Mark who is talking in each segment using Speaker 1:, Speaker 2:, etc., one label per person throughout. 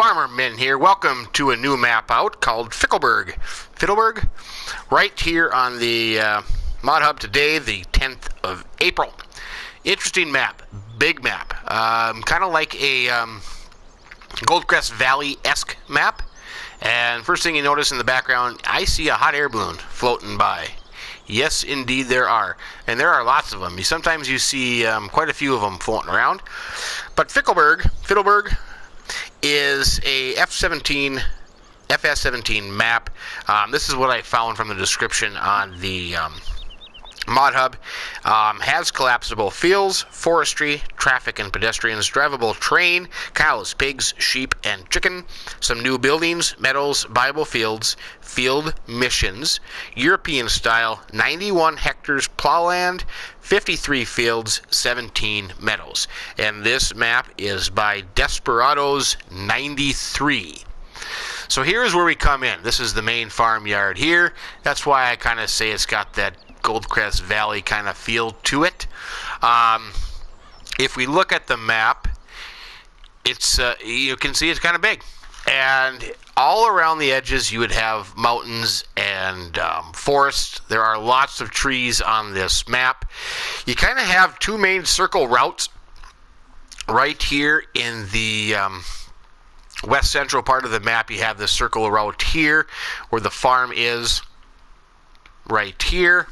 Speaker 1: Farmerman here. Welcome to a new map out called Fichtelberg. Fichtelberg, right here on the Mod Hub today, the 10th of April. Interesting map, big map, kind of like a Goldcrest Valley-esque map. And first thing you notice in the background, I see a hot air balloon floating by. Yes, indeed there are. And there are lots of them. Sometimes you see quite a few of them floating around. But Fichtelberg is a FS17 map. This is what I found from the description on the Mod Hub. Has collapsible fields, forestry, traffic and pedestrians, drivable train, cows, pigs, sheep, and chicken, some new buildings, meadows, buyable fields, field missions, European style, 91 hectares plowland, 53 fields, 17 meadows. And this map is by Desperados 93. So here's where we come in. This is the main farmyard here. That's why I kind of say it's got that Goldcrest Valley kind of feel to it. If we look at the map, it's you can see it's kind of big, and all around the edges you would have mountains and forests. There are lots of trees on this map. You kind of have two main circle routes right here in the west central part of the map. You have the circle route here where the farm is right here.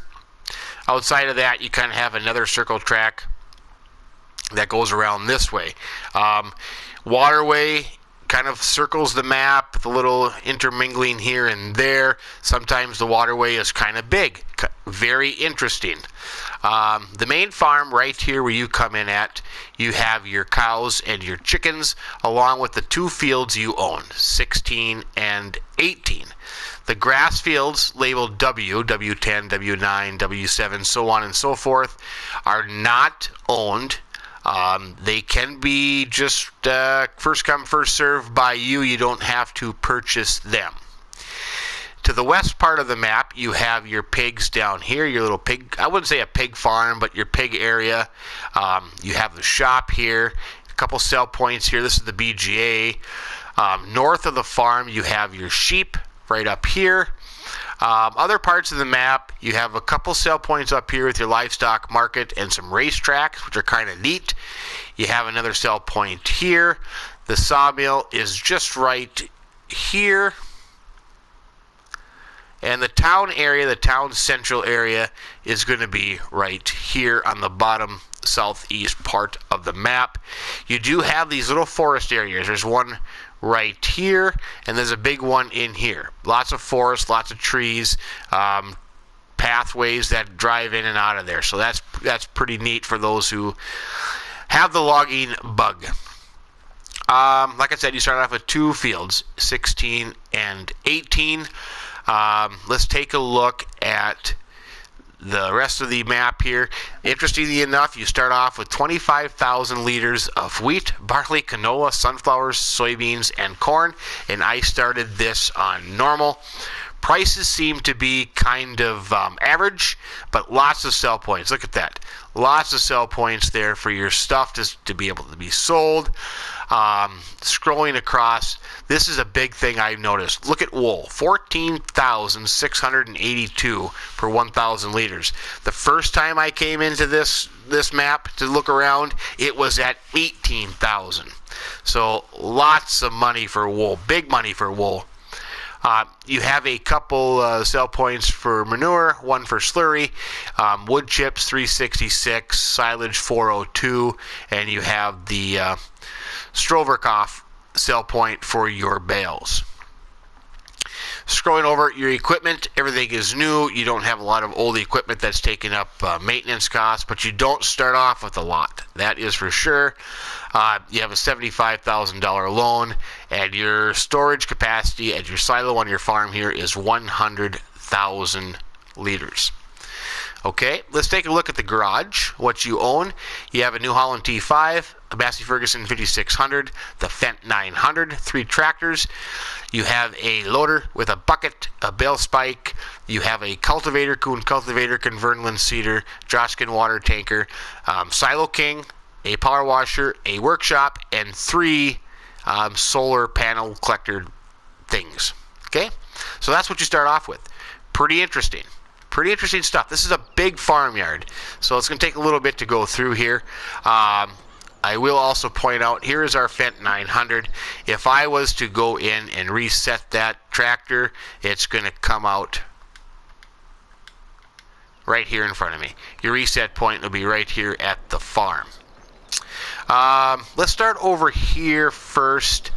Speaker 1: Outside of that, you kind of have another circle track that goes around this way. Waterway kind of circles the map with a little intermingling here and there. Sometimes the waterway is kind of big. Very interesting. The main farm right here where you come in at, you have your cows and your chickens along with the two fields you own, 16 and 18. The grass fields labeled W, W10, W9, W7, so on and so forth, are not owned. They can be just first come, first served by you. You don't have to purchase them. To the west part of the map, you have your pigs down here, your little pig, I wouldn't say a pig farm, but your pig area. You have the shop here, a couple sell points here. This is the BGA. North of the farm, you have your sheep right up here. Other parts of the map, you have a couple sell points up here with your Livestock Market and some racetracks, which are kind of neat. You have another sell point here. The Sawmill is just right here. And the town area, the town central area, is going to be right here on the bottom southeast part of the map. You do have these little forest areas. There's one right here, and there's a big one in here. Lots of forest, lots of trees, pathways that drive in and out of there. So that's pretty neat for those who have the logging bug. Like I said, you start off with two fields, 16 and 18. Let's take a look at the rest of the map here. Interestingly enough, you start off with 25,000 liters of wheat, barley, canola, sunflowers, soybeans, and corn, and I started this on normal. Prices seem to be kind of average, but lots of sell points. Look at that. Lots of sell points there for your stuff to be able to be sold. Scrolling across, this is a big thing I've noticed. Look at wool, 14,682 per 1,000 liters. The first time I came into this map to look around, it was at 18,000. So lots of money for wool, big money for wool. You have a couple sell points for manure, one for slurry, wood chips 366, silage 402, and you have the Stroverkoff sell point for your bales. Scrolling over your equipment, everything is new. You don't have a lot of old equipment that's taking up maintenance costs, but you don't start off with a lot. That is for sure. You have a $75,000 loan, and your storage capacity at your silo on your farm here is 100,000 liters. Okay, let's take a look at the garage, what you own. You have a New Holland T5, a Massey Ferguson 5600, the Fendt 900, 3 tractors. You have a loader with a bucket, a bale spike. You have a cultivator, Kuhn cultivator, Convernland seeder, Joskin water tanker, Silo King, a power washer, a workshop, and 3 solar panel collector things. Okay, so that's what you start off with. Pretty interesting. Pretty interesting stuff. This is a big farmyard, so it's going to take a little bit to go through here. I will also point out, here is our Fendt 900. If I was to go in and reset that tractor, it's going to come out right here in front of me. Your reset point will be right here at the farm. Let's start over here first.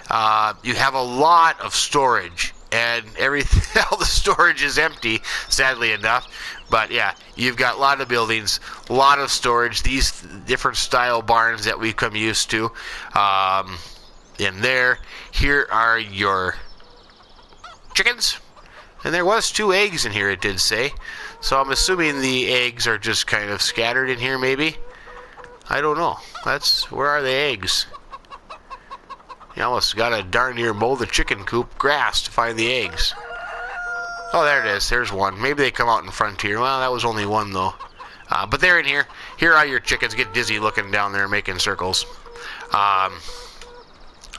Speaker 1: You have a lot of storage, and everything, all the storage is empty, sadly enough. But yeah, you've got a lot of buildings, a lot of storage, these different style barns that we've come used to in there. Here are your chickens, and there was 2 eggs in here, it did say. So I'm assuming the eggs are just kind of scattered in here, maybe. I don't know. Where are the eggs? You almost got to darn near mow the chicken coop grass to find the eggs. Oh, there it is. There's one. Maybe they come out in front here. Well, that was only one, though. But they're in here. Here are your chickens. Get dizzy looking down there making circles.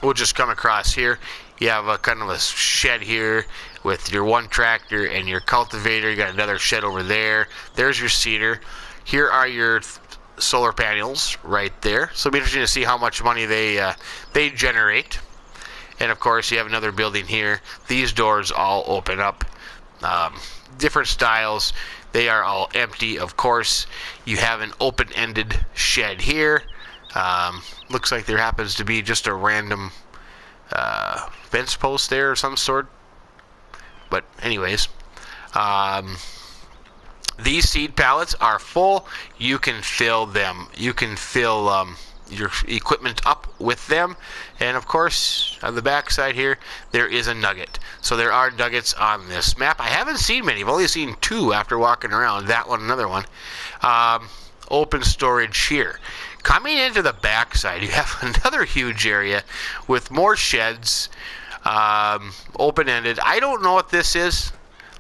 Speaker 1: We'll just come across here. You have a kind of a shed here with your one tractor and your cultivator. You got another shed over there. There's your seeder. Here are your solar panels right there. So it'll be interesting to see how much money they generate. And of course, you have another building here. These doors all open up. Different styles. They are all empty. Of course, you have an open-ended shed here. Looks like there happens to be just a random fence post there of some sort. But anyways, these seed pallets are full. You can fill them. You can fill your equipment up with them. And of course, on the back side here, there is a nugget. So there are nuggets on this map. I haven't seen many. I've only seen 2 after walking around. That one, another one. Open storage here. Coming into the back side, you have another huge area with more sheds, open-ended. I don't know what this is.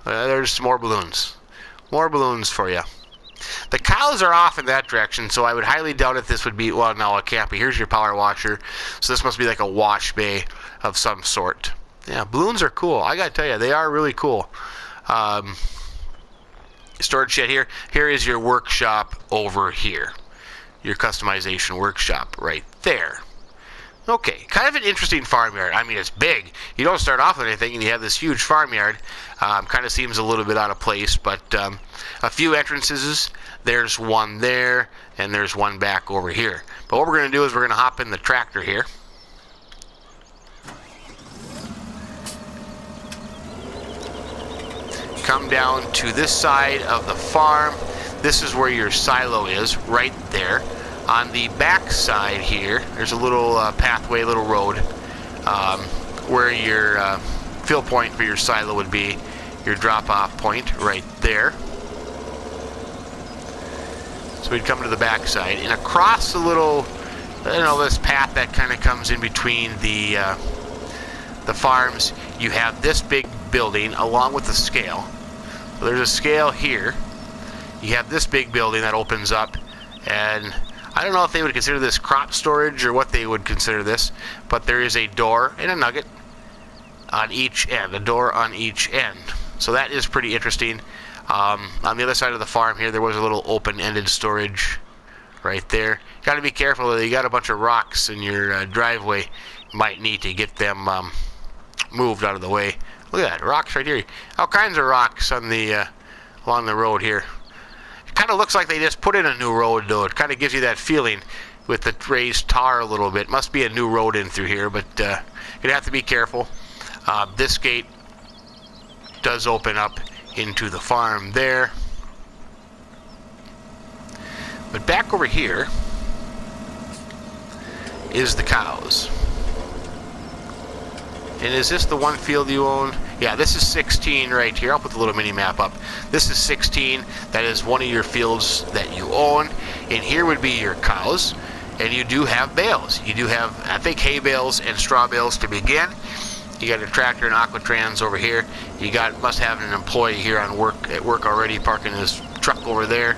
Speaker 1: There's more balloons. More balloons for you. The cows are off in that direction, so I would highly doubt if this would be, well, no, it can't be. Here's your power washer. So this must be like a wash bay of some sort. Yeah, balloons are cool. I gotta tell you, they are really cool. Storage shed here. Here is your workshop over here. Your customization workshop right there. Okay, kind of an interesting farmyard. I mean, it's big. You don't start off with anything and you have this huge farmyard. Kind of seems a little bit out of place, but a few entrances. There's one there, and there's one back over here. But what we're going to do is we're going to hop in the tractor here. Come down to this side of the farm. This is where your silo is, right there. On the back side here, there's a little pathway, little road, where your fill point for your silo would be, your drop-off point right there. So we'd come to the back side, and across the little, this path that kind of comes in between the farms, you have this big building along with the scale. So there's a scale here. You have this big building that opens up, and I don't know if they would consider this crop storage or what they would consider this, but there is a door and a nugget on each end, a door on each end. So that is pretty interesting. On the other side of the farm here, there was a little open-ended storage right there. Got to be careful that you got a bunch of rocks in your driveway. You might need to get them moved out of the way. Look at that, rocks right here. All kinds of rocks on the along the road here. Kind of looks like they just put in a new road, though. It kind of gives you that feeling with the raised tar a little bit. Must be a new road in through here, but you'd have to be careful. This gate does open up into the farm there. But back over here is the cows. And is this the one field you own? Yeah, this is 16 right here. I'll put the little mini map up. This is 16. That is one of your fields that you own. And here would be your cows. And you do have bales. You do have, I think, hay bales and straw bales to begin. You got a tractor and Aquatrans over here. You must have an employee here at work already, parking his truck over there.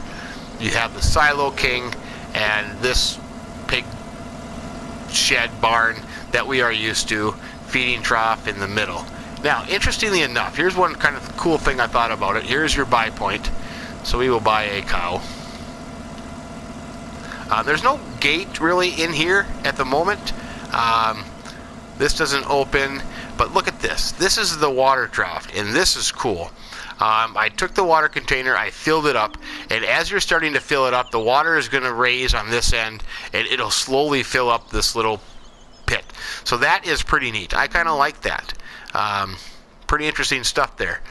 Speaker 1: You have the Silo King and this pig shed barn that we are used to, feeding trough in the middle. Now, interestingly enough, here's one kind of cool thing I thought about it. Here's your buy point. So we will buy a cow. There's no gate really in here at the moment. This doesn't open, but look at this. This is the water trough, and this is cool. I took the water container, I filled it up, and as you're starting to fill it up, the water is going to raise on this end, and it'll slowly fill up this little pit. So that is pretty neat. I kind of like that. Pretty interesting stuff there.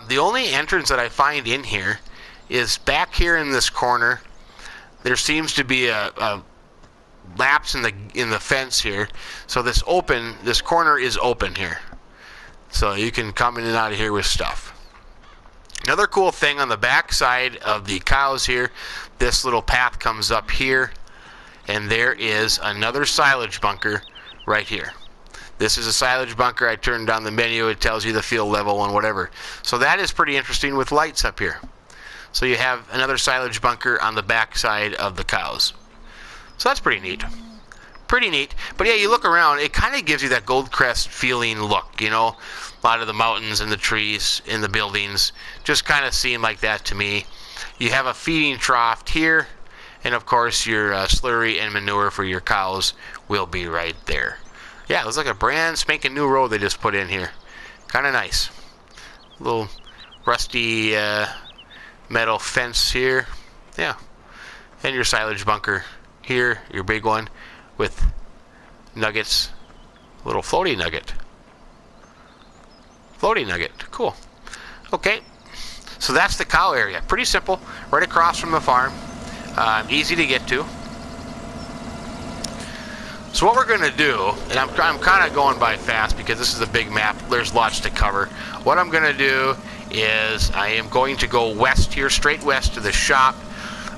Speaker 1: The only entrance that I find in here is back here in this corner. There seems to be a lapse in the fence here. So this corner is open here. So you can come in and out of here with stuff. Another cool thing on the back side of the cows here, this little path comes up here, and there is another silage bunker right here. This is a silage bunker. I turned down the menu. It tells you the field level and whatever. So that is pretty interesting with lights up here. So you have another silage bunker on the back side of the cows. So that's pretty neat. Pretty neat. But yeah, you look around, it kind of gives you that Goldcrest feeling look, you know. A lot of the mountains and the trees and the buildings just kind of seem like that to me. You have a feeding trough here, and of course your slurry and manure for your cows will be right there. Yeah, it looks like a brand spanking new road they just put in here. Kind of nice. A little rusty metal fence here. Yeah. And your silage bunker here, your big one with nuggets. A little floaty nugget. Floaty nugget. Cool. Okay. So that's the cow area. Pretty simple. Right across from the farm. Easy to get to. So what we're going to do, and I'm kind of going by fast because this is a big map. There's lots to cover. What I'm going to do is I am going to go west here, straight west to the shop,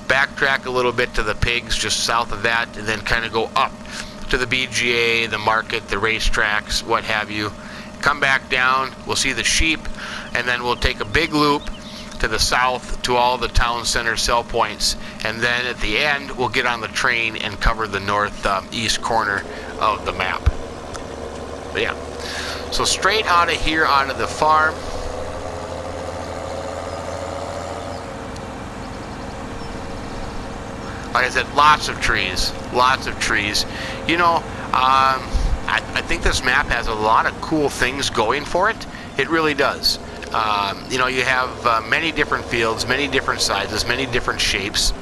Speaker 1: backtrack a little bit to the pigs just south of that, and then kind of go up to the BGA, the market, the racetracks, what have you. Come back down, we'll see the sheep, and then we'll take a big loop to the south to all the town center sell points, and then at the end we'll get on the train and cover the northeast corner of the map. But yeah, so straight out of here onto the farm. Like I said, lots of trees, lots of trees. You know, I think this map has a lot of cool things going for it. It really does. You know, you have many different fields, many different sizes, many different shapes.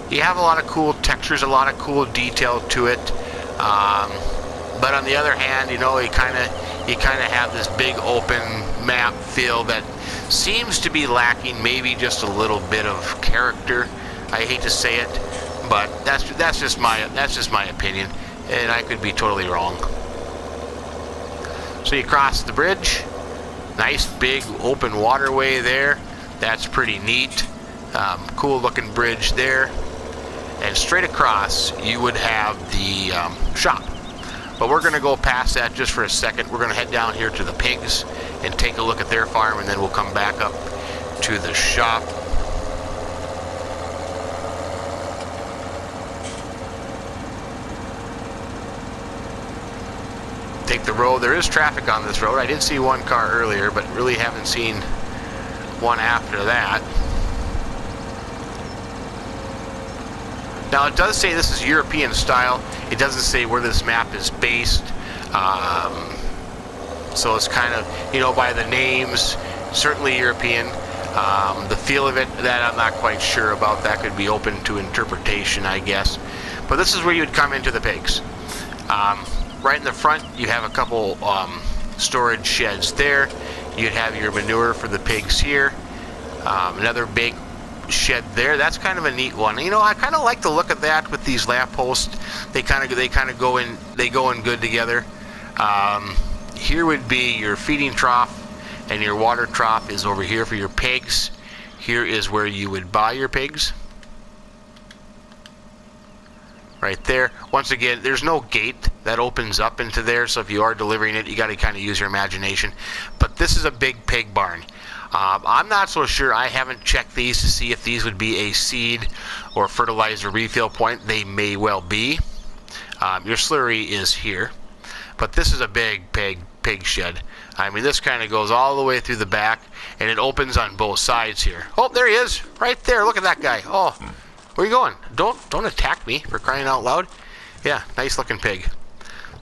Speaker 1: You have a lot of cool textures, a lot of cool detail to it. But on the other hand, you know, you kind of have this big open map feel that seems to be lacking maybe just a little bit of character. I hate to say it, but that's just my opinion, and I could be totally wrong. So you cross the bridge. Nice big open waterway there. That's pretty neat. Cool looking bridge there. And straight across you would have the shop. But we're going to go past that just for a second. We're going to head down here to the pigs and take a look at their farm, and then we'll come back up to the shop. Take the road. There is traffic on this road. I did see one car earlier, but really haven't seen one after that. Now it does say this is European style. It doesn't say where this map is based. So it's kind of, you know, by the names, certainly European. The feel of it, that I'm not quite sure about. That could be open to interpretation, I guess. But this is where you would come into the pigs. Right in the front, you have a couple storage sheds there. You'd have your manure for the pigs here. Another big shed there. That's kind of a neat one. You know, I kind of like the look of that with these lamp posts. They kind of go in good together. Here would be your feeding trough, and your water trough is over here for your pigs. Here is where you would buy your pigs. Right there. Once again, there's no gate that opens up into there, so if you are delivering it, you got to kind of use your imagination. But this is a big pig barn. I'm not so sure. I haven't checked these to see if these would be a seed or fertilizer refill point. They may well be. Your slurry is here, but this is a big pig shed. I mean, this kind of goes all the way through the back, and it opens on both sides here. Oh, there he is, right there. Look at that guy. Oh, where are you going? Don't attack me, for crying out loud. Yeah, nice looking pig.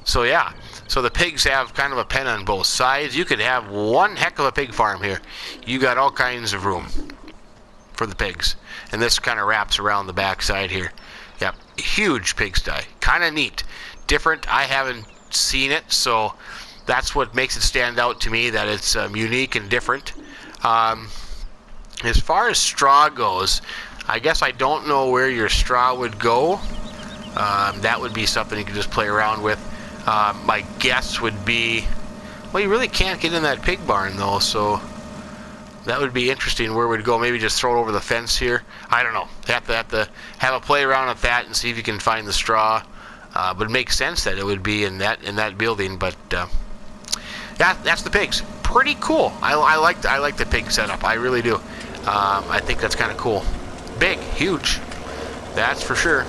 Speaker 1: So yeah, so the pigs have kind of a pen on both sides. You could have one heck of a pig farm here. You got all kinds of room for the pigs, and this kind of wraps around the back side here. Yep, huge pigsty, kind of neat, different. I haven't seen it, so that's what makes it stand out to me, that it's unique and different. As far as straw goes, I guess I don't know where your straw would go. That would be something you could just play around with. My guess would be, well, you really can't get in that pig barn though, so that would be interesting where it would go. Maybe just throw it over the fence here. I don't know. Have to have a play around with that and see if you can find the straw. But it makes sense that it would be in that building. But yeah, that's the pigs. Pretty cool. I like the pig setup. I really do. I think that's kind of cool. Big, huge. That's for sure.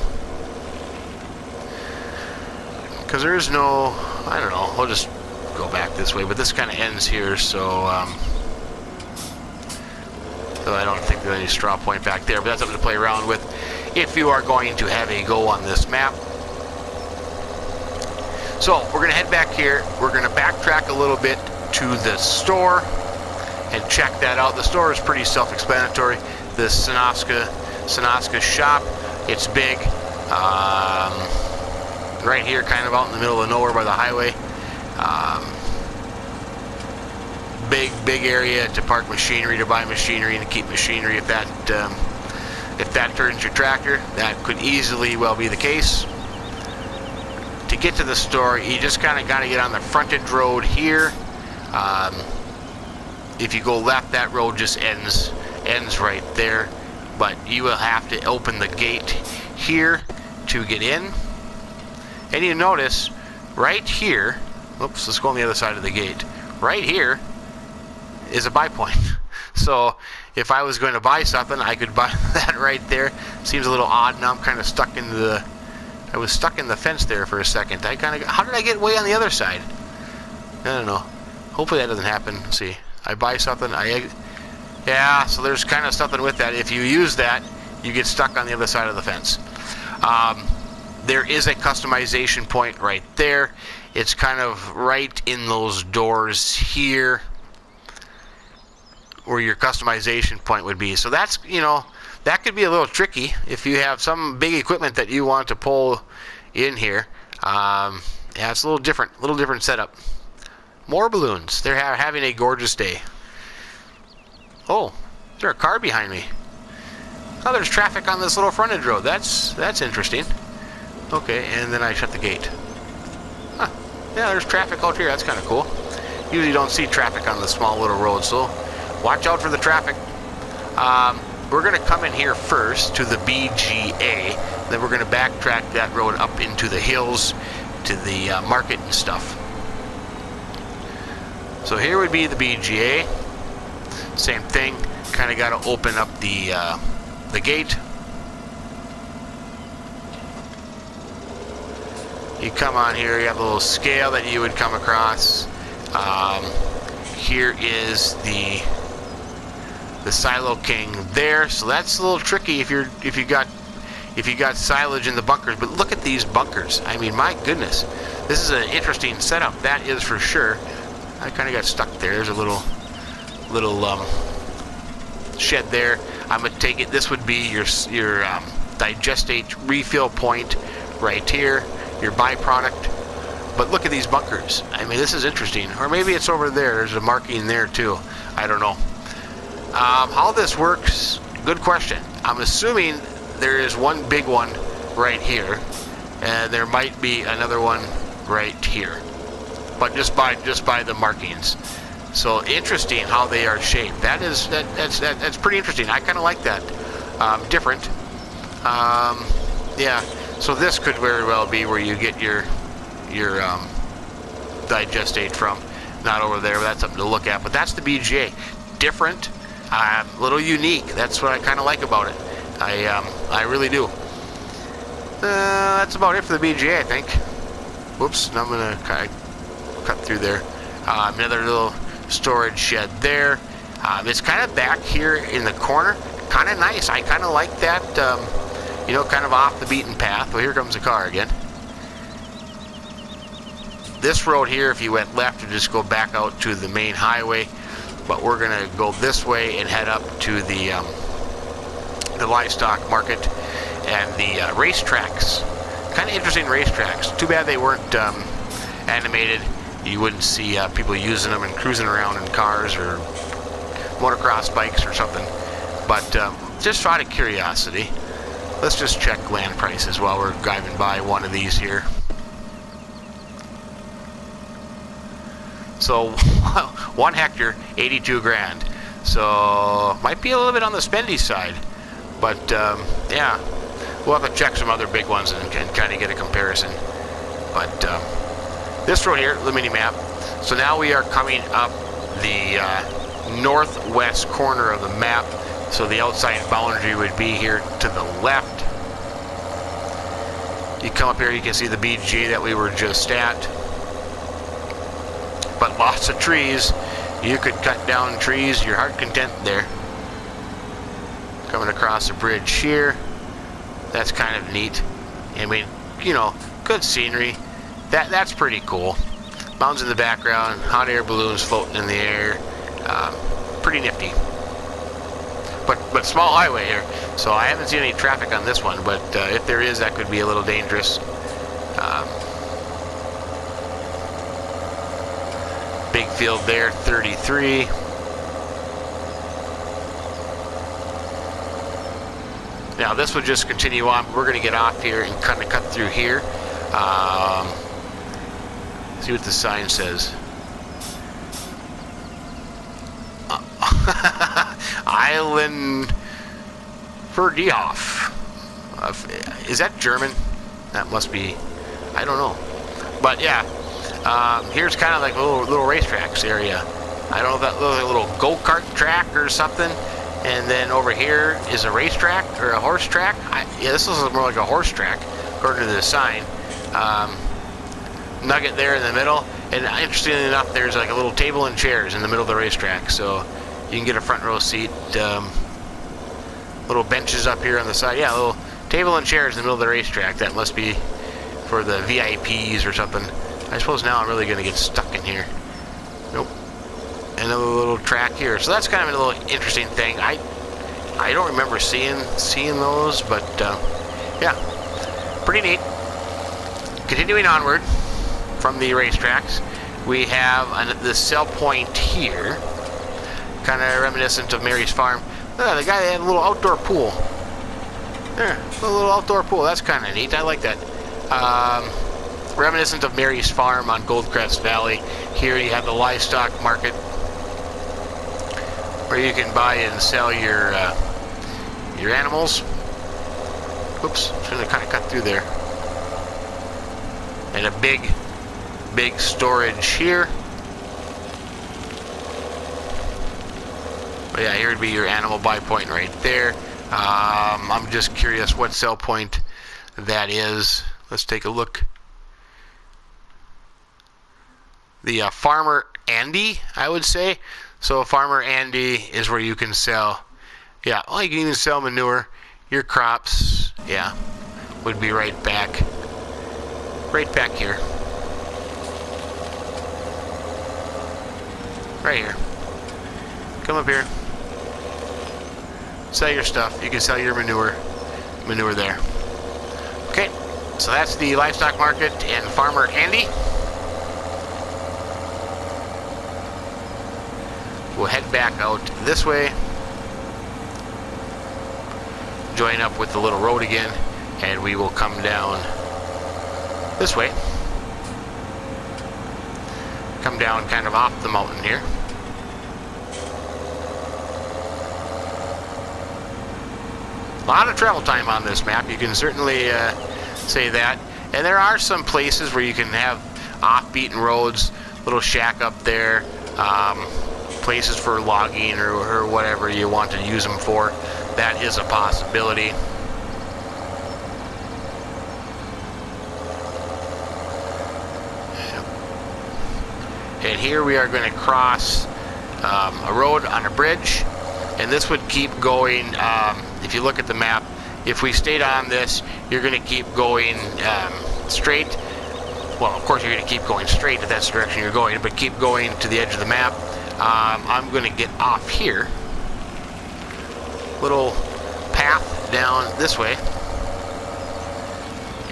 Speaker 1: Because there is no, I don't know. We'll just go back this way. But this kind of ends here, so I don't think there's any straw point back there. But that's something to play around with if you are going to have a go on this map. So we're going to head back here. We're going to backtrack a little bit to the store and check that out. The store is pretty self-explanatory. The Sinoska shop, it's big. Right here, kind of out in the middle of nowhere by the highway. Big area to park machinery, to buy machinery, and to keep machinery. If that turns your tractor, that could easily well be the case. To get to the store, you just kind of got to get on the frontage road here. If you go left, that road just ends right there. But you will have to open the gate here to get in. And you notice right here, oops, let's go on the other side of the gate. Right here is a buy point. So if I was going to buy something, I could buy that right there. Seems a little odd. Now I'm kind of stuck into the, I was stuck in the fence there for a second. How did I get way on the other side? I don't know. Hopefully that doesn't happen. Let's see. I buy something. Yeah, so there's kind of something with that. If you use that, you get stuck on the other side of the fence. There is a customization point right there. It's kind of right in those doors here where your customization point would be. So that's, that could be a little tricky if you have some big equipment that you want to pull in here. Yeah, it's a little different setup. More balloons. They're having a gorgeous day. Oh, is there a car behind me? Oh, there's traffic on this little frontage road. That's interesting. Okay, and then I shut the gate. Huh. Yeah, there's traffic out here. That's kind of cool. Usually don't see traffic on the small little road, so watch out for the traffic. We're going to come in here first to the BGA. Then we're going to backtrack that road up into the hills to the market and stuff. So here would be the BGA. Same thing. Kind of got to open up the gate. You come on here, you have a little scale that you would come across. Here is the Silo King there, so that's a little tricky if you got silage in the bunkers. But look at these bunkers. I mean, my goodness, this is an interesting setup. That is for sure. I kind of got stuck there. There's a little shed there. I'm gonna take it. This would be your digestate refill point right here. Your byproduct. But look at these bunkers. I mean, this is interesting. Or maybe it's over there. There's a marking there too. I don't know. How this works, good question. I'm assuming there is one big one right here, and there might be another one right here. But just by the markings. So interesting how they are shaped. That's pretty interesting. I kind of like that. Different. Yeah. So this could very well be where you get your digestate from. Not over there, but that's something to look at. But that's the BGA. Different, a little unique. That's what I kind of like about it. I really do. That's about it for the BGA, I think. Whoops, now I'm going to kind of cut through there. Another little storage shed there. It's kind of back here in the corner. Kind of nice. I kind of like that, you know, kind of off the beaten path. Well, here comes the car again. This road here, if you went left, would just go back out to the main highway. But we're going to go this way and head up to the Livestock Market and the racetracks. Kind of interesting racetracks. Too bad they weren't animated. You wouldn't see people using them and cruising around in cars or motocross bikes or something. But just out of curiosity, let's just check land prices while we're driving by one of these here. So 1 hectare, 82 grand. So might be a little bit on the spendy side, but yeah, we'll have to check some other big ones and kind of get a comparison. But this road here, the mini map. So now we are coming up the northwest corner of the map. So the outside boundary would be here to the left. You come up here, you can see the BG that we were just at. But lots of trees. You could cut down trees, your heart content there. Coming across the bridge here. That's kind of neat. I mean, you know, good scenery. That's pretty cool. Mountains in the background, hot air balloons floating in the air. Pretty nifty. But small highway here, so I haven't seen any traffic on this one, but if there is, that could be a little dangerous. Big field there, 33. Now this would just continue on. We're going to get off here and kind of cut through here. See what the sign says. Island Verdihof. Is that German? That must be. I don't know. But yeah. Here's kind of like a little racetracks area. I don't know if that looks like a little go-kart track or something. And then over here is a racetrack or a horse track. Yeah, this looks more like a horse track, according to the sign. Nugget there in the middle. And interestingly enough, there's like a little table and chairs in the middle of the racetrack. So you can get a front row seat. Little benches up here on the side. Yeah, a little table and chairs in the middle of the racetrack. That must be for the VIPs or something. I suppose now I'm really going to get stuck in here. Nope. Another little track here. So that's kind of a little interesting thing. I don't remember seeing those, but yeah, pretty neat. Continuing onward from the racetracks, we have the sell point here, kind of reminiscent of Mary's Farm. The guy had a little outdoor pool. There, a little outdoor pool. That's kind of neat. I like that. Reminiscent of Mary's Farm on Goldcrest Valley. Here you have the Livestock Market, where you can buy and sell your animals. Oops, I'm going to kind of cut through there. And a big storage here. But yeah, here would be your animal buy point right there. I'm just curious what sell point that is. Let's take a look. The Farmer Andy, I would say. So Farmer Andy is where you can sell, yeah, well, you can even sell manure. Your crops, yeah, would be right back here. Right here. Come up here. Sell your stuff. You can sell your manure there. Okay, so that's the Livestock Market and Farmer Andy. We'll head back out this way, join up with the little road again, and we will come down this way. Come down kind of off the mountain here. A lot of travel time on this map, you can certainly say that. And there are some places where you can have off-beaten roads, little shack up there, places for logging or whatever you want to use them for. That is a possibility. And here we are going to cross a road on a bridge, and this would keep going. If you look at the map, if we stayed on this, you're going to keep going straight. Well, of course you're going to keep going straight if that's the direction you're going, but keep going to the edge of the map. I'm going to get off here. Little path down this way.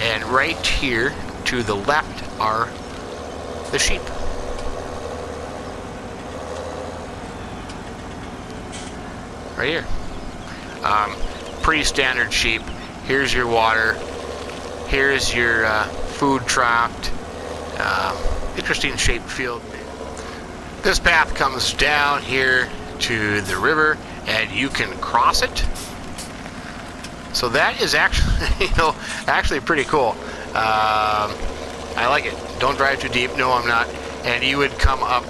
Speaker 1: And right here to the left are the sheep. Right here. Pretty standard sheep. Here's your water. Here's your food trough. Interesting shaped field. This path comes down here to the river, and you can cross it. So that is actually, actually pretty cool. I like it. Don't drive too deep. No, I'm not. And you would come up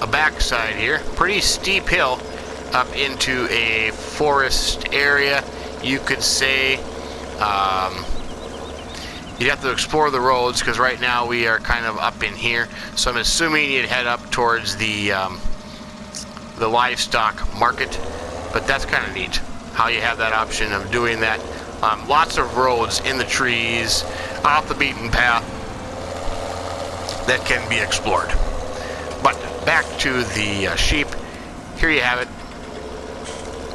Speaker 1: a backside here, pretty steep hill, up into a forest area. You could say you'd have to explore the roads, because right now we are kind of up in here. So I'm assuming you'd head up towards the Livestock Market, but that's kind of neat how you have that option of doing that. Lots of roads in the trees, off the beaten path, that can be explored. But back to the sheep. Here you have it.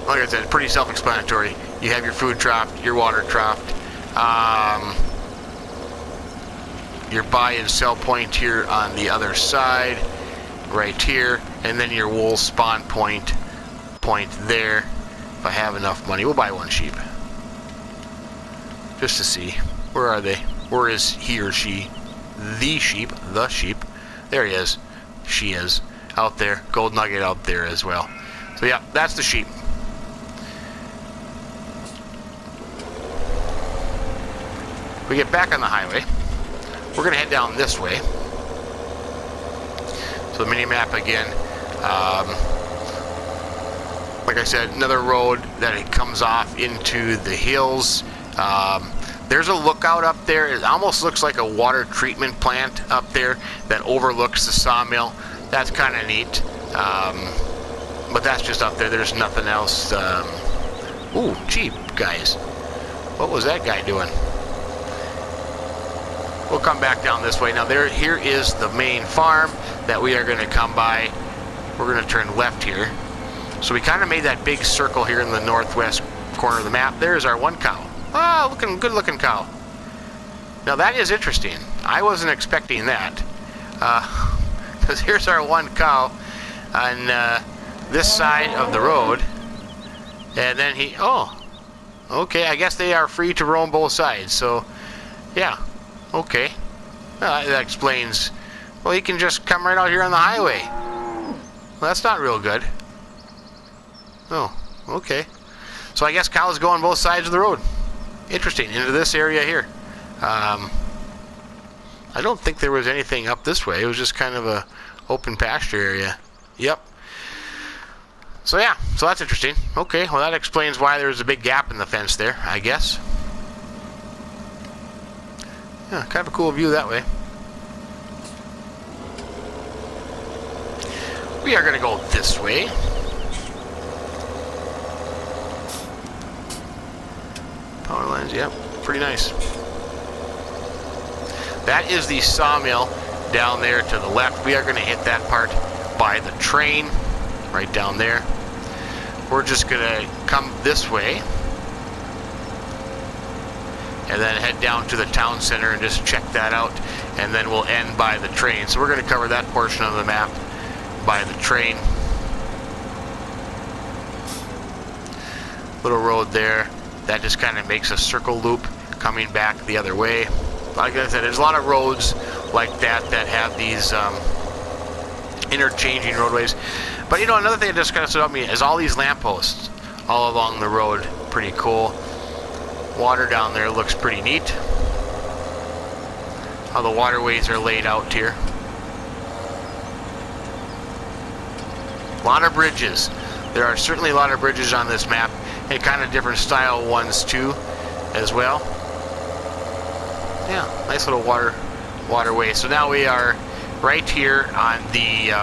Speaker 1: Like I said, pretty self-explanatory. You have your food trough, your water trough, your buy and sell point here on the other side, right here, and then your wool spawn point there. If I have enough money, we'll buy one sheep. Just to see. Where are they? Where is he or she? The sheep. There he is. She is. Out there. Gold nugget out there as well. So yeah, that's the sheep. We get back on the highway. We're going to head down this way. So the mini map again. Like I said, another road that it comes off into the hills. There's a lookout up there. It almost looks like a water treatment plant up there that overlooks the sawmill. That's kind of neat. But that's just up there. There's nothing else. Ooh, Jeep, guys. What was that guy doing? We'll come back down this way. Now here is the main farm that we are going to come by. We're going to turn left here. So we kind of made that big circle here in the northwest corner of the map. There's our one cow. Ah, good looking cow. Now that is interesting. I wasn't expecting that. Because here's our one cow on this side of the road. And then okay, I guess they are free to roam both sides. So, yeah. Okay. That explains. Well, he can just come right out here on the highway. Well, that's not real good. Oh, okay. So I guess cows go on both sides of the road. Interesting. Into this area here. I don't think there was anything up this way. It was just kind of a open pasture area. Yep. So yeah, so that's interesting. Okay, well that explains why there's a big gap in the fence there, I guess. Yeah, kind of a cool view that way. We are going to go this way. Power lines, yep, pretty nice. That is the sawmill down there to the left. We are going to hit that part by the train, right down there. We're just going to come this way and then head down to the town center and just check that out, and then we'll end by the train. So we're going to cover that portion of the map by the train. Little road there that just kind of makes a circle loop coming back the other way. Like I said, there's a lot of roads like that that have these interchanging roadways. But you know, another thing that just kind of stood out to me is all these lampposts all along the road. Pretty cool. Water down there looks pretty neat. How the waterways are laid out here. A lot of bridges. There are certainly a lot of bridges on this map, and kind of different style ones too, as well. Yeah, nice little waterway. So now we are right here on the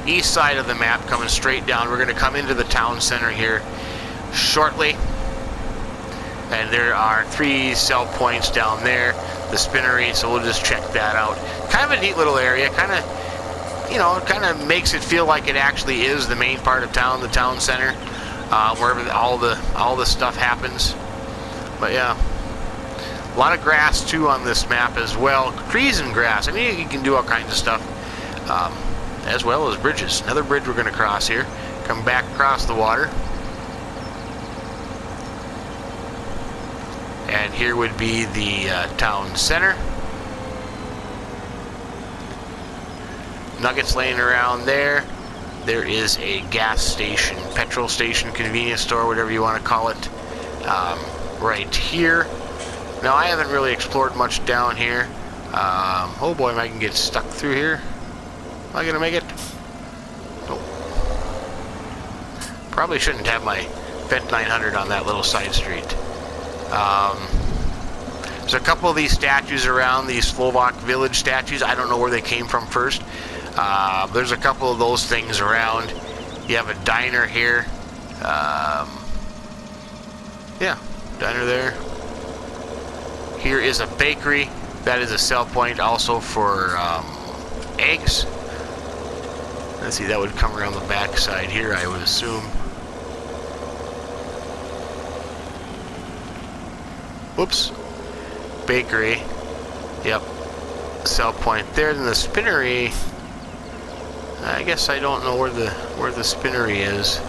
Speaker 1: east side of the map, coming straight down. We're going to come into the town center here shortly. And there are 3 sell points down there, the spinnery, so we'll just check that out. Kind of a neat little area, kind of, you know, it kind of makes it feel like it actually is the main part of town, the town center, wherever all the stuff happens. But yeah, a lot of grass too on this map as well. Trees and grass. I mean, you can do all kinds of stuff, as well as bridges. Another bridge we're going to cross here. Come back across the water. And here would be the town center. Nuggets laying around there. There is a gas station, petrol station, convenience store, whatever you want to call it, right here. Now, I haven't really explored much down here. Oh boy, am I going to get stuck through here? Am I going to make it? Nope. Probably shouldn't have my Vent 900 on that little side street. There's a couple of these statues around, these Slovak village statues. I don't know where they came from first. There's a couple of those things around. You have a diner here. Yeah, diner there. Here is a bakery. That is a sell point also for eggs. Let's see, that would come around the back side here, I would assume. Whoops. Bakery. Yep. Sell point there. Then the spinnery. I guess I don't know where the spinnery is.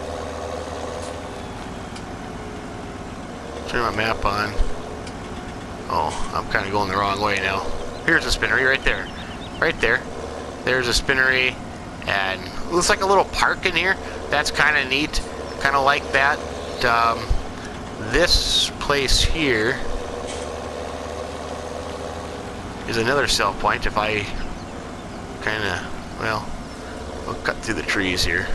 Speaker 1: Turn my map on. Oh, I'm kind of going the wrong way now. Here's the spinnery right there. Right there. There's a spinnery, and it looks like a little park in here. That's kind of neat. Kind of like that. This place here is another sell point. If I kind of, well, we'll cut through the trees here.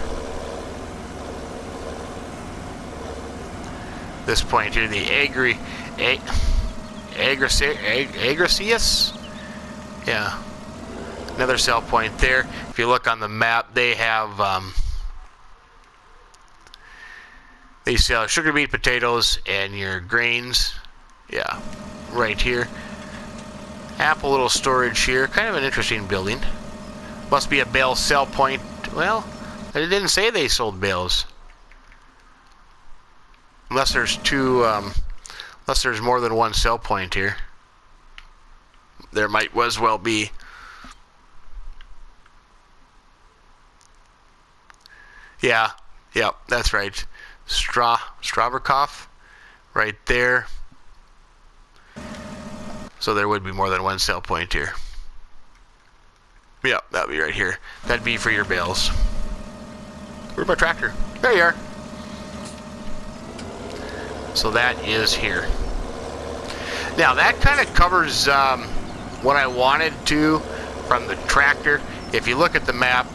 Speaker 1: This point here, the Agricius? Yeah. Another sell point there. If you look on the map, they have, they sell sugar beet potatoes and your grains. Yeah, right here. Apple little storage here. Kind of an interesting building. Must be a bale sell point. Well, it didn't say they sold bales. Unless there's two, unless there's more than one sell point here. There might as well be. Yeah, yep, that's right. Straverkopf, right there. So there would be more than one sell point here. Yep, that'd be right here. That'd be for your bales. Where's my tractor? There you are. So that is here. Now that kind of covers what I wanted to from the tractor. If you look at the map,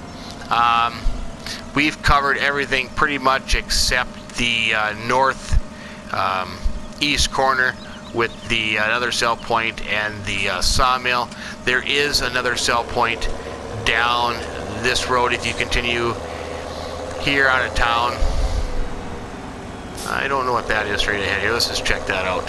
Speaker 1: we've covered everything pretty much except the north east corner with the another sell point and the sawmill. There is another sell point down this road if you continue here out of town. I don't know what that is straight ahead here. Let's just check that out.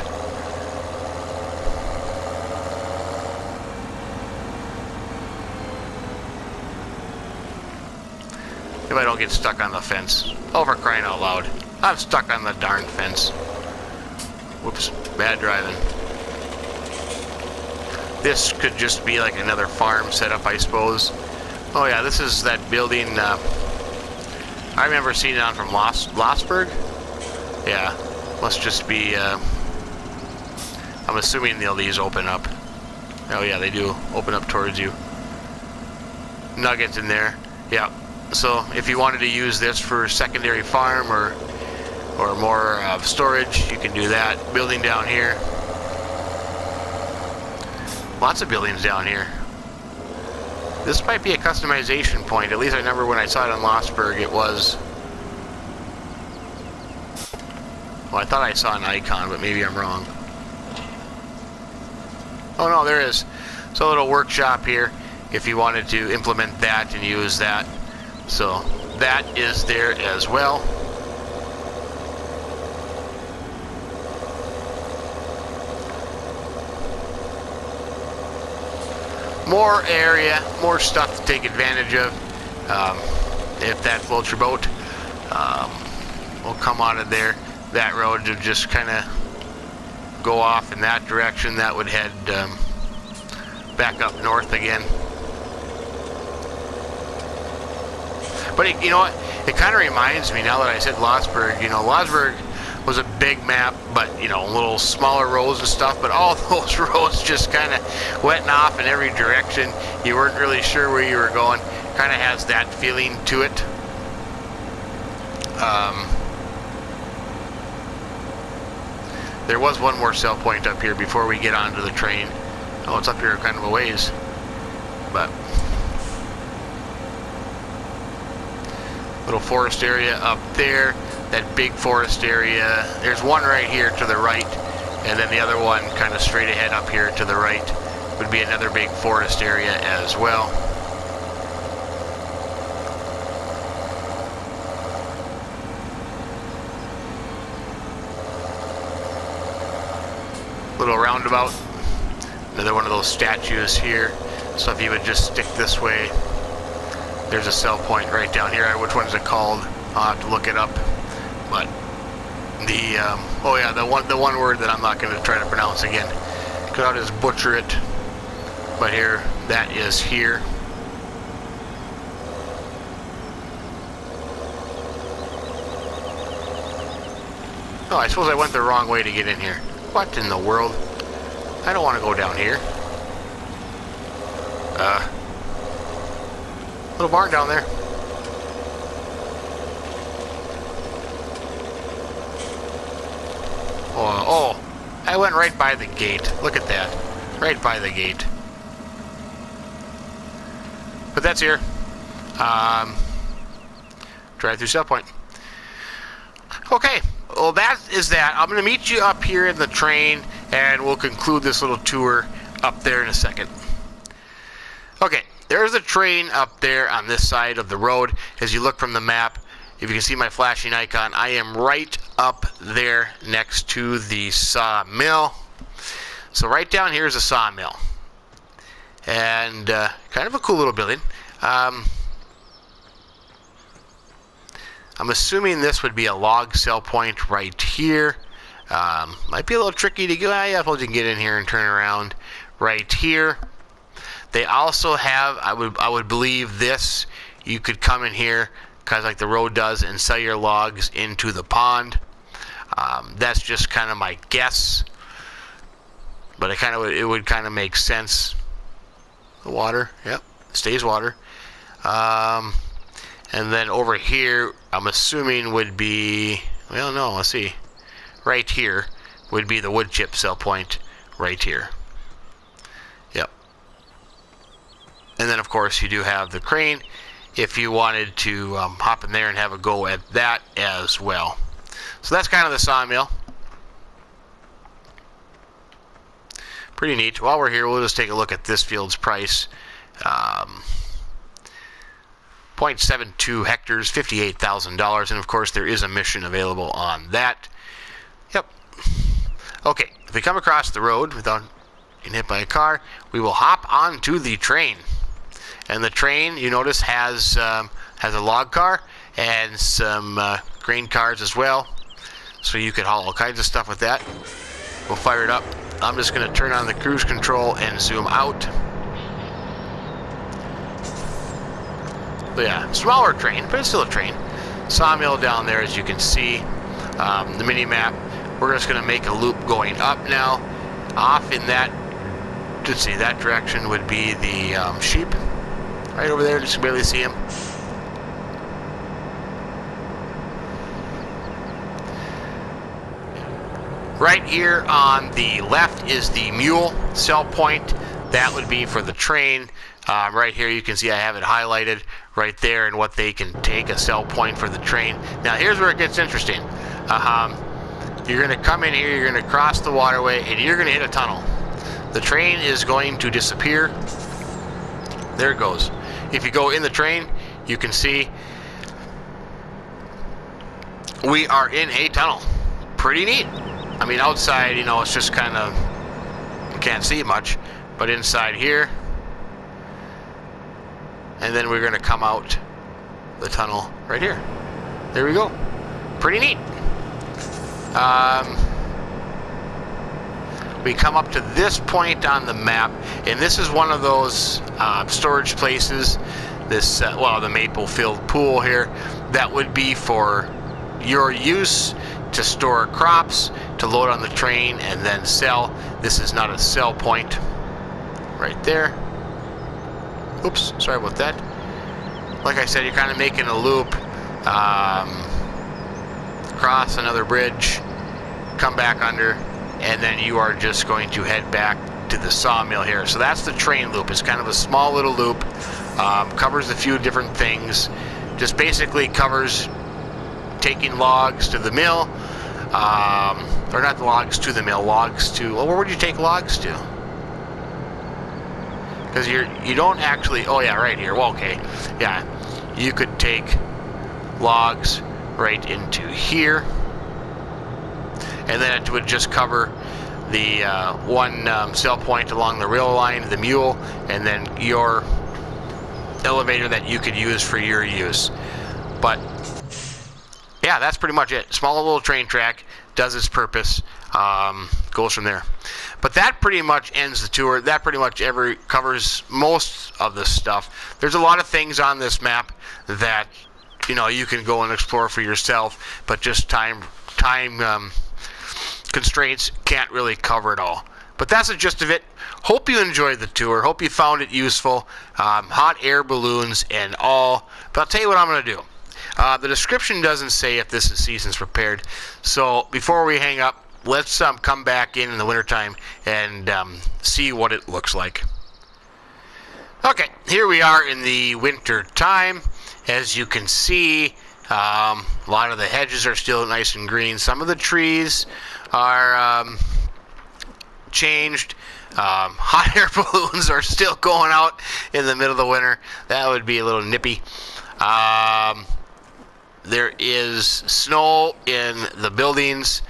Speaker 1: If I don't get stuck on the fence. Oh, for crying out loud. I'm stuck on the darn fence. Whoops, bad driving. This could just be like another farm setup, I suppose. Oh yeah, this is that building. I remember seeing it on from Losberg. Yeah, must just be. I'm assuming these open up. Oh yeah, they do open up towards you. Nuggets in there. Yeah. So if you wanted to use this for secondary farm or more storage, you can do that. Building down here. Lots of buildings down here. This might be a customization point. At least I remember when I saw it on Losberg, it was. Well, I thought I saw an icon, but maybe I'm wrong. Oh no, there is. It's a little workshop here, if you wanted to implement that and use that. So that is there as well. More area, more stuff to take advantage of. If that floats your boat, we'll come out of there. That road to just kind of go off in that direction. That would head back up north again. But you know what? It kind of reminds me, now that I said Lossburg, you know, Lossburg was a big map, but, you know, little smaller roads and stuff, but all those roads just kind of went off in every direction. You weren't really sure where you were going. Kind of has that feeling to it. There was one more sell point up here before we get onto the train. Oh, it's up here kind of a ways, but little forest area up there. That big forest area. There's one right here to the right, and then the other one kind of straight ahead up here to the right would be another big forest area as well. Little roundabout. Another one of those statues here. So if you would just stick this way, there's a sell point right down here. Which one's it called? I'll have to look it up. But the oh yeah, the one word that I'm not going to try to pronounce again, because I'll just butcher it. But here, that is here. Oh, I suppose I went the wrong way to get in here. What in the world? I don't want to go down here. Little barn down there. Oh, I went right by the gate. Look at that. Right by the gate. But that's here. Drive-through sell point. Okay. Well, that is that. I'm going to meet you up here in the train, and we'll conclude this little tour up there in a second. Okay, there's the train up there on this side of the road. As you look from the map, if you can see my flashing icon, I am right up there next to the sawmill. So right down here is a sawmill. And kind of a cool little building. I'm assuming this would be a log sell point right here. Might be a little tricky to get. Yeah, I suppose you can get in here and turn around right here. They also have, I would believe this, you could come in here, kind of like the road does, and sell your logs into the pond. That's just kind of my guess. But it would kind of make sense. The water, yep, stays water. And then over here, I'm assuming would be, well, no, let's see. Right here would be the wood chip sell point right here. Yep. And then, of course, you do have the crane if you wanted to hop in there and have a go at that as well. So that's kind of the sawmill. Pretty neat. While we're here, we'll just take a look at this field's price. 0.72 hectares, $58,000, and of course there is a mission available on that. Yep. Okay, if we come across the road without getting hit by a car, we will hop onto the train. And the train, you notice, has a log car and some grain cars as well. So you could haul all kinds of stuff with that. We'll fire it up. I'm just going to turn on the cruise control and zoom out. But yeah, smaller train, but it's still a train. Sawmill down there, as you can see. The mini map. We're just going to make a loop going up now. Off in that, let's see, that direction would be the sheep. Right over there, just barely see them. Right here on the left is the mule sell point. That would be for the train. Right here you can see I have it highlighted right there and what they can take, a sell point for the train. Now here's where it gets interesting. You're going to come in here, you're going to cross the waterway, and you're going to hit a tunnel. The train is going to disappear there it goes. If you go in the train, you can see we are in a tunnel. Pretty neat. I mean, outside, you know, it's just kind of, you can't see much, but inside here, and then we're going to come out the tunnel right here. There we go. Pretty neat. We come up to this point on the map, and this is one of those storage places, this, well, the maple filled pool here, that would be for your use to store crops, to load on the train, and then sell. This is not a sell point right there. Oops, sorry about that. Like I said, you're kind of making a loop, cross another bridge, come back under, and then you are just going to head back to the sawmill here. So that's the train loop. It's kind of a small little loop, covers a few different things, just basically covers taking logs to the mill, or not the logs to the mill, logs to, well, where would you take logs to? Because you don't actually, oh yeah, right here, well, okay, yeah, you could take logs right into here, and then it would just cover the one sell point along the rail line, the mule, and then your elevator that you could use for your use. But yeah, that's pretty much it. Small little train track, does its purpose, goes from there. But that pretty much ends the tour. That pretty much covers most of this stuff. There's a lot of things on this map that, you know, you can go and explore for yourself, but just time constraints can't really cover it all. But that's the gist of it. Hope you enjoyed the tour. Hope you found it useful. Hot air balloons and all. But I'll tell you what I'm going to do. The description doesn't say if this is seasons prepared. So before we hang up, let's come back in the wintertime and see what it looks like. Okay, here we are in the winter time. As you can see, a lot of the hedges are still nice and green. Some of the trees are changed. Hot air balloons are still going out in the middle of the winter. That would be a little nippy. There is snow in the buildings,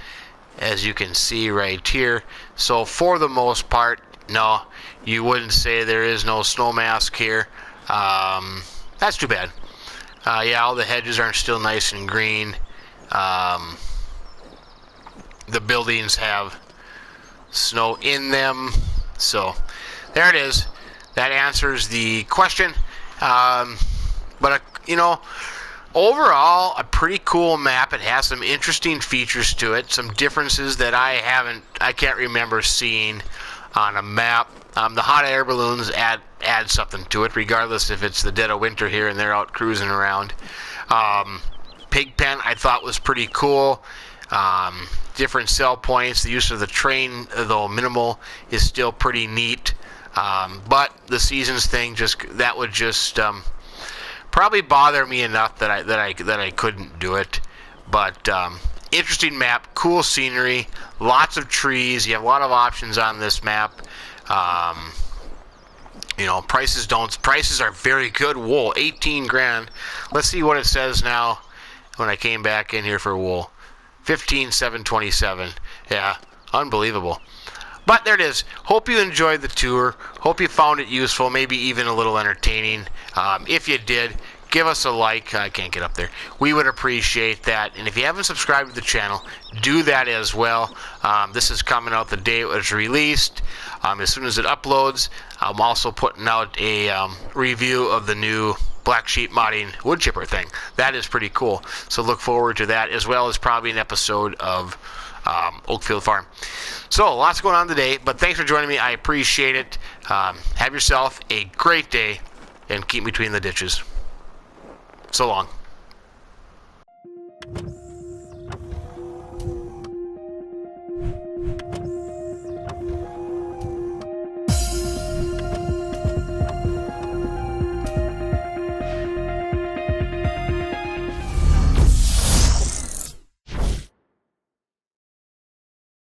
Speaker 1: as you can see right here. So for the most part, no, you wouldn't say there is no snow mask here. That's too bad. Yeah, all the hedges are still nice and green. The buildings have snow in them. So there it is. That answers the question. But you know, overall, a pretty cool map. It has some interesting features to it, some differences that I can't remember seeing on a map. The hot air balloons add something to it, regardless if it's the dead of winter here and they're out cruising around. Pig pen I thought was pretty cool. Different sell points. The use of the train, though minimal, is still pretty neat. But the seasons thing would just probably bother me enough that I couldn't do it. But interesting map, cool scenery, lots of trees. You have a lot of options on this map. You know, prices are very good. Wool, 18 grand. Let's see what it says now when I came back in here for wool. 15,727. Yeah, unbelievable. But there it is. Hope you enjoyed the tour. Hope you found it useful, maybe even a little entertaining. If you did, give us a like. I can't get up there. We would appreciate that. And if you haven't subscribed to the channel, do that as well. This is coming out the day it was released. As soon as it uploads, I'm also putting out a review of the new black sheep modding wood chipper thing. That is pretty cool. So look forward to that, as well as probably an episode of Oakfield Farm. So lots going on today, but thanks for joining me. I appreciate it. Have yourself a great day and keep between the ditches. So long.